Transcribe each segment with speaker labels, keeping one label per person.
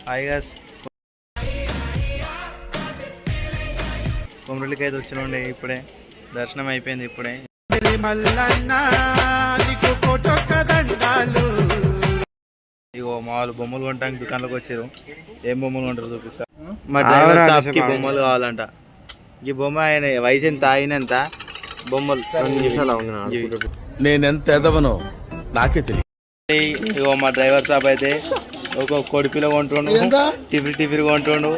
Speaker 1: Hi guys, కొమరలికి అయితే వచ్చినండి. ఇప్పుడే దర్శనం అయిపోయింది. ఇప్పుడే ఇగో మా వాళ్ళు బొమ్మలు కొనడానికి దుకాణంలోకి వచ్చారు. ఏం బొమ్మలు కొంటారు చూపిస్తా. మా డ్రైవర్ సాబ్కి బొమ్మలు కావాలంట. ఈ బొమ్మ ఆయన వయసు ఎంత, అయినంత బొమ్మలు
Speaker 2: నేనెంత ఎదవనో నాకే తెలియదు.
Speaker 1: ఇగో మా డ్రైవర్ సాబ్ అయితే ఒక కొడిపిలో కొంటుండు, టిఫిన్ కొంటుండు.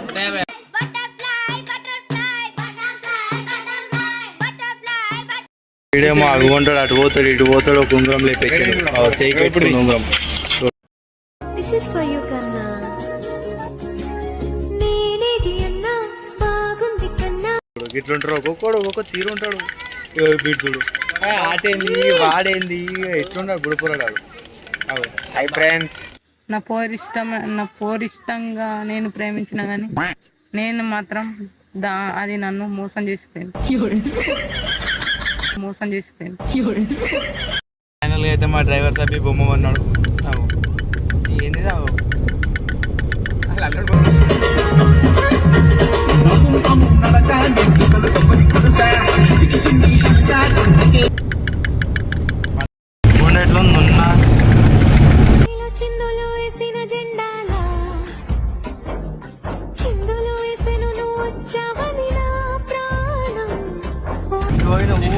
Speaker 1: ఇడేమో అవి కొంటాడు, అటు పోతాడు, ఇటు పోతాడు. ఒక ఉంగరం లేపేసాడు, చేయి పెట్టుకుని ఉంగరం. ఇట్లుంటారు, ఒక్కొక్కడు ఒక్కొక్క తీరు ఉంటాడు. బిడ్చుడు ఆటేంది, వాడేంది, ఎట్లున్నాడు బుడిపోరాడు. హై ఫ్రెండ్స్,
Speaker 3: నా పోరిష్టంగా నేను ప్రేమించిన గాని నేను మాత్రం అది నన్ను మోసం చేసిపోయింది.
Speaker 1: ఫైనల్గా అయితే మా డ్రైవర్ సాబ్ బొమ్మ కొన్నాడు. ఏంది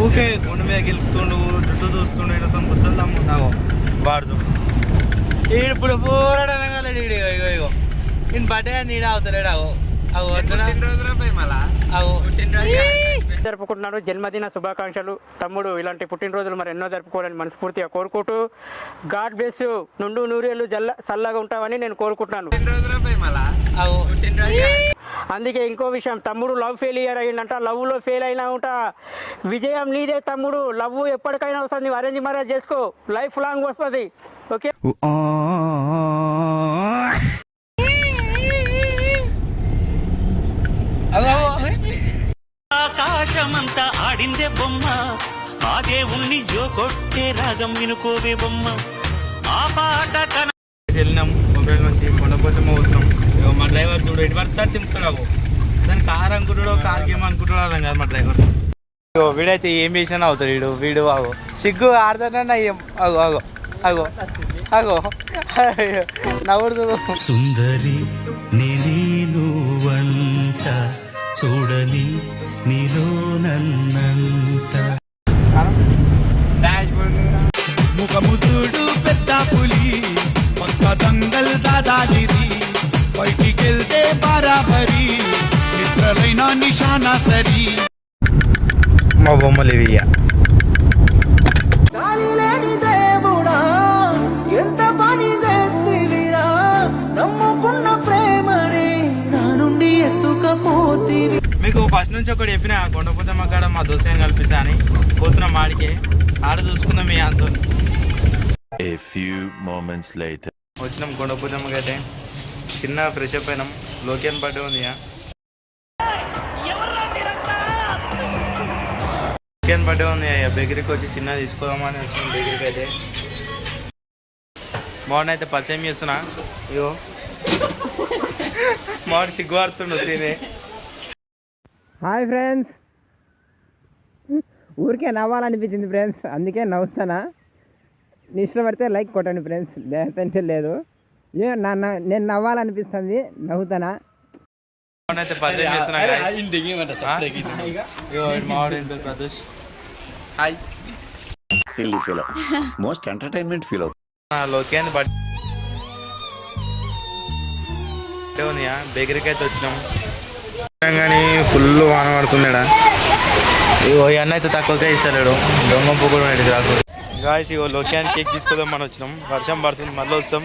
Speaker 1: ఊకే కొండ మీద గెలుపుతుండు, జుట్టు చూస్తుండు, ఈయనతో ముద్దలు తమ్ముందాగో వాడు చూడు. ఇప్పుడు పోరాడనగలడు. ఇగో ఇగో నేను బట్టే నీడ అవుతాడు.
Speaker 4: జరుపుకుంటున్నాడు. జన్మదిన శుభాకాంక్షలు తమ్ముడు. ఇలాంటి పుట్టినరోజులు మరి ఎన్నో జరుపుకోవాలని మనస్ఫూర్తిగా కోరుకుంటూ, గాడ్ బ్లెస్ యూ, నుండు నూరేళ్ళు చల్లగా ఉంటావని నేను కోరుకుంటున్నాను. అందుకే ఇంకో విషయం, తమ్ముడు లవ్ ఫెయిలియర్ అయ్యిందంట. లవ్లో ఫెయిల్ అయినా ఉంటా, విజయం నీదే తమ్ముడు. లవ్ ఎప్పటికైనా వస్తుంది. అరేంజ్ మ్యారేజ్ చేసుకో, లైఫ్ లాంగ్ వస్తుంది. ఓకే.
Speaker 5: ఆకాశమంతా ఆడిందే బొమ్మ, ఆ దేవుణ్ణి జో కొట్టే రాగం వినుకోవే బొమ్మ. ఆ పాట
Speaker 1: వెళ్ళినాం మొబైల్ నుంచి కొండపోచమ్మ పోతున్నాం. మా డ్రైవర్ చూడు ఎటు పడతాడు తింపుతాడు. దాన్ని కారు అనుకుంటాడో కారు గేమ్ అనుకుంటాడో అర్థం కాదు మా డ్రైవర్. వీడైతే ఏం చేసినా అవుతాడు. వీడు ఆగో సిగ్గు ఆడతానన్నా ఏం అగో అగో అగో అగో నవ్వుడు.
Speaker 5: సుందరి నేను వంట చూడని నీలో నన్నంట.
Speaker 2: ముఖముసుడు పెద్ద పులి, పక్క దంగల్ దాదాగిరి, బయటికెళ్తే బరాబరి, మిత్రలైన నిశానా సరి.
Speaker 1: మా బొమ్మలు ఇవి.
Speaker 6: ఎంత పని చేతివిరా, నమ్ముకున్న ప్రేమని నా నుండి ఎత్తుకపోతివి.
Speaker 1: మీకు ఫస్ట్ నుంచి ఒకటి చెప్పిన, కొండపోచమ్మ కాడ మా దోశ కల్పిస్తా అని పోతున్నాం. ఆడికే ఆడ చూసుకుందాం మీ అంతో. వచ్చినాం కొండపోచమ్మకి. అయితే చిన్న ఫ్రెష్ అప్ అయినాం. లోకేన్ బర్త్డే ఉంది. లోకేన్ బర్త్డే ఉంది. బేకరీకి వచ్చి చిన్న తీసుకోదామని వచ్చినాం బేకరీకి. అయితే మోడన్ అయితే పరిచయం చేస్తున్నా. ఇగో మోడన్ సిగ్గుపడుతుండు తినే.
Speaker 4: హాయ్ ఫ్రెండ్స్, ఊరికే నవ్వాలనిపించింది ఫ్రెండ్స్, అందుకే నవ్వుతానా. నీ ఇష్టపడితే లైక్ కొట్టండి ఫ్రెండ్స్, లేదంటే లేదు. నేను నవ్వాలనిపిస్తుంది, నవ్వుతానా.
Speaker 1: అయితే పరిచయం చేస్తున్నా. Pradosh hi.
Speaker 2: Most entertainment feel అవుతుంది.
Speaker 1: లోకేన్ బర్త్డే ఉంది. బేకరీకి అయితే వచ్చినాం. కానీ ఫుల్ వాన పడుతున్నాడా. ఇగో అన్న అయితే తక్కువగా ఇస్తలేడు. దొంగ పొగడు అడిగి రాకు గాయస్. ఇగో లోకేన్ కేక్ తీసుకుందాం మనం వచ్చినాం. వర్షం పడుతుంది, మళ్ళీ వస్తాం.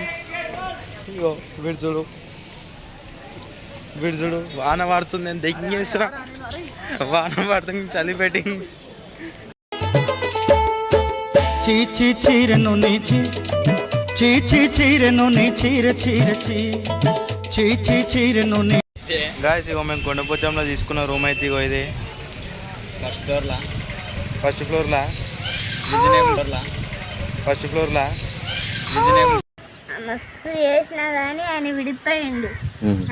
Speaker 1: ఇగో విడుచుడు వాన పడుతుంది. నేను దెంగేస్తున్నా, వాన పడుతుంది, చలి పెట్టి.
Speaker 5: చీచి చీరను నీచి, చీచి చీరను నీ చీర చీర చీచి చీరను నీ.
Speaker 1: గాయస్ ఇగో మేము కొండపోచంలో తీసుకున్న రూమ్ అయితే ఇగో ఇది. ఫస్ట్ ఫ్లోర్లా
Speaker 7: మస్తు చేసినా కానీ ఆయన విడిపోయిండు.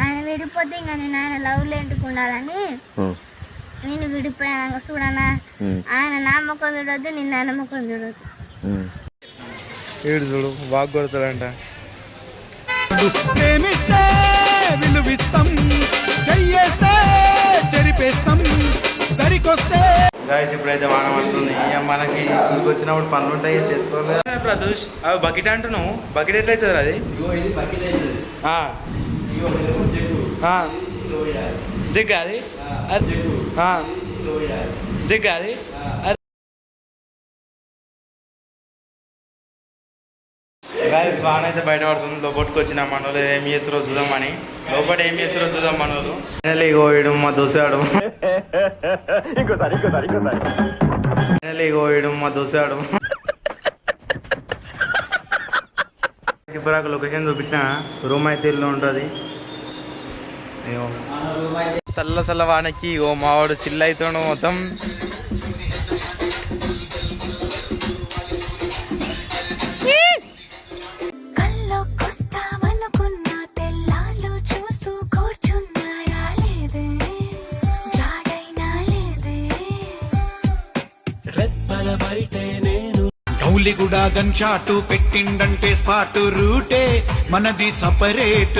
Speaker 7: ఆయన విడిపోతే ఇంకా నేను ఆయన లవ్లో ఎంటుకుండాలని నేను విడిపోయాను. చూడనా, ఆయన నా ముఖం చూడొద్దు, నిన్న ఆయన ముఖం చూడొద్దు.
Speaker 1: వీడు చూడు బాగా కొడతాడంట.
Speaker 2: ప్రేమిస్తే విలువిస్తాం, చెయ్యేస్తే చెరిపేస్తాం, దరికొస్తే.
Speaker 1: గాయస్ ఇప్పుడైతే వాన పడుతుంది. ఇక మనకి ఇంటికి వచ్చినప్పుడు పనులు ఉంటాయి చేసుకోవాలి. ప్రదూష్ అవి బకెట్ అంటున్నావు, బకెట్ ఎట్లయితుంది అది? జగ్ అది జగ్ అది. గాయస్ వాన అయితే బయట పడుతుంది. లోపలికి వచ్చిన మనోళ్ళు ఏం చేస్తారో చూద్దామని. లోపల ఏం చేస్తారో చూద్దాం మనోళ్ళు. ఇగోయడం మా దోసాడు ఇగోయడం మా దోసాడు. ఇప్పుడు లొకేషన్ చూపించిన రూమ్ అయితే ఇల్లు ఉంటుంది. చల్ల చల్ల వానకి ఓ మావాడు చిల్ అవుతాడు మొత్తం.
Speaker 2: గౌలిగూడ గన్ షాటు పెట్టిండంటే స్పాట్ రూటే మనది సపరేట్,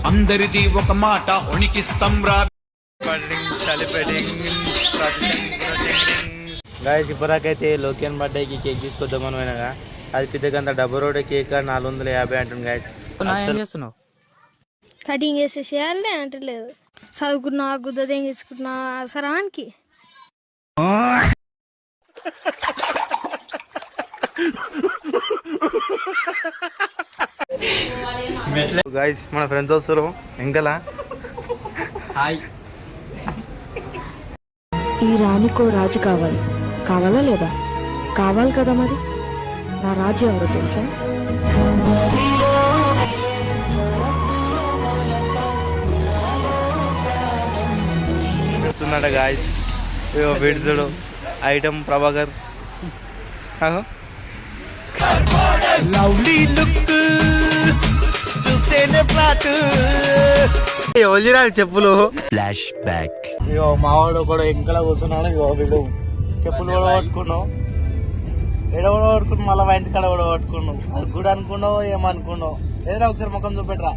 Speaker 2: అందరిది ఒక మాట ఉణికిస్తాం రా.
Speaker 1: గాయస్ ఇప్పటికైతే లోకేన్ బర్త్డేకి కేక్ తీసుకొద్దాం మనమైనా. అది పెద్దగంత డబ్బు రోడ్ కేక్ 450 అంటుంది. గాయస్ ఏం చేస్తున్నావు?
Speaker 7: కటింగ్ చేసేసేయాలి అంటలేదు. చదువుకున్నా గుద్దదేం చేసుకున్నా సరానికి.
Speaker 1: గాయస్ మన ఫ్రెండ్స్ వస్తారు ఇంకలా. హాయ్.
Speaker 8: ఈ రాణికో రాజు కావాలి, కావాలా లేదా? కావాలి కదా, మరి నా రాజు ఎవరో తెలుసా?
Speaker 1: చెప్తున్నాడ గాయస్. విడుదడు ఐటమ్ ప్రభాకర్.
Speaker 2: లవ్లీ లుక్ చూస్తేనే ఫ్లాట్.
Speaker 1: వదిలిరా చెప్పులు.
Speaker 2: Flash back.
Speaker 1: ఇగో మావాడు కూడా ఇంకా కూర్చున్నాడు. ఇగో వీడు చెప్పులు కూడా పట్టుకున్నావు, ఎడ కూడా పట్టుకున్నావు, మళ్ళీ మా ఇంటికాడ కూడా పట్టుకున్నావు. అది కూడా అనుకున్నావు ఏమనుకున్నావు? ఏదైనా ఒకసారి ముఖం చూపెట్టరా.